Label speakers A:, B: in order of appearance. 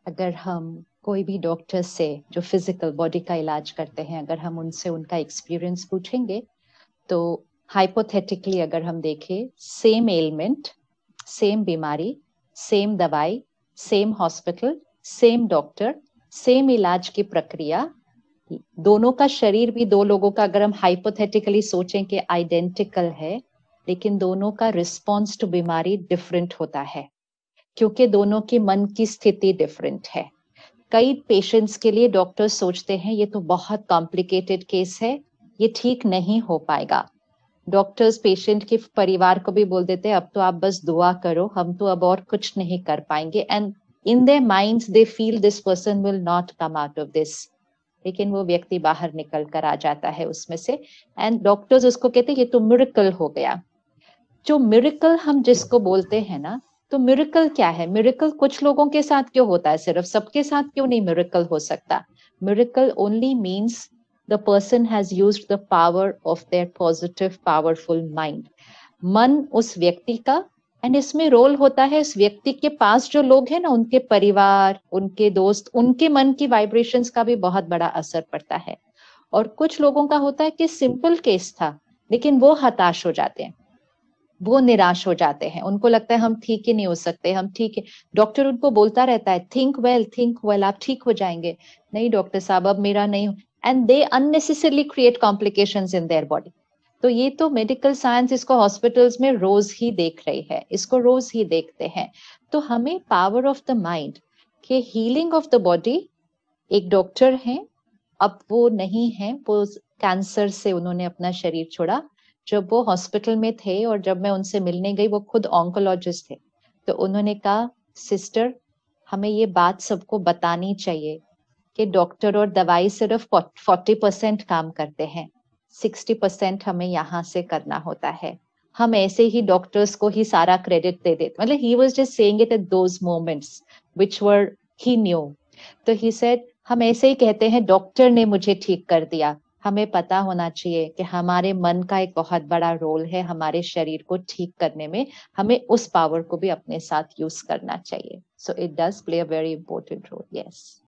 A: अगर हम कोई भी डॉक्टर से जो फिजिकल बॉडी का इलाज करते हैं, अगर हम उनसे उनका एक्सपीरियंस पूछेंगे, तो हाइपोथेटिकली अगर हम देखें, सेम एलिमेंट, सेम बीमारी, सेम दवाई, same hospital, same doctor, same इलाज की प्रक्रिया, दोनों का शरीर भी दो लोगों का अगर हम हाइपोथेटिकली सोचें कि आइडेंटिकल है, लेकिन दोनों का रिस्पॉन्स टू बीमारी डिफरेंट होता है, क्योंकि दोनों की मन की स्थिति डिफरेंट है। कई पेशेंट्स के लिए डॉक्टर सोचते हैं ये तो बहुत कॉम्प्लिकेटेड केस है, ये ठीक नहीं हो पाएगा। डॉक्टर्स पेशेंट के परिवार को भी बोल देते हैं अब तो आप बस दुआ करो, हम तो अब और कुछ नहीं कर पाएंगे, and in their minds they feel this person will not come out of this, लेकिन वो व्यक्ति बाहर निकल कर आ जाता है उसमें से, एंड डॉक्टर्स उसको कहते हैं ये तो मिरेकल हो गया। जो मिरेकल हम जिसको बोलते हैं ना, तो मिरेकल क्या है? मिरेकल कुछ लोगों के साथ क्यों होता है, सिर्फ सबके साथ क्यों नहीं मिरेकल हो सकता? Miracle only means the person has used the power of their positive powerful mind, मन उस व्यक्ति का, एंड इसमें रोल होता है उस व्यक्ति के पास जो लोग हैं ना, उनके परिवार, उनके दोस्त, उनके मन की वाइब्रेशंस का भी बहुत बड़ा असर पड़ता है। और कुछ लोगों का होता है कि सिंपल केस था, लेकिन वो हताश हो जाते हैं, वो निराश हो जाते हैं, उनको लगता है हम ठीक ही नहीं हो सकते, हम ठीक है, डॉक्टर उनको बोलता रहता है थिंक वेल, आप ठीक हो जाएंगे। नहीं डॉक्टर साहब, अब मेरा नहीं, and they unnecessarily create complications in their body. तो ये तो मेडिकल साइंस इसको हॉस्पिटल्स में रोज ही देख रही है, इसको रोज ही देखते हैं। तो हमें पावर ऑफ द माइंड के हीलिंग ऑफ द बॉडी, एक डॉक्टर हैं, अब वो नहीं है, वो कैंसर से उन्होंने अपना शरीर छोड़ा। जब वो हॉस्पिटल में थे और जब मैं उनसे मिलने गई, वो खुद ऑन्कोलॉजिस्ट थे, तो उन्होंने कहा सिस्टर, हमें ये बात सबको बतानी चाहिए कि डॉक्टर और दवाई सिर्फ 40% काम करते हैं, 60% हमें यहाँ से करना होता है। हम ऐसे ही डॉक्टर्स को ही सारा क्रेडिट दे देते, मतलब he was just saying it at those moments which were he new. तो ही सेड हम ऐसे ही कहते हैं डॉक्टर ने मुझे ठीक कर दिया, हमें पता होना चाहिए कि हमारे मन का एक बहुत बड़ा रोल है हमारे शरीर को ठीक करने में, हमें उस पावर को भी अपने साथ यूज करना चाहिए। So it does play a very important role. Yes.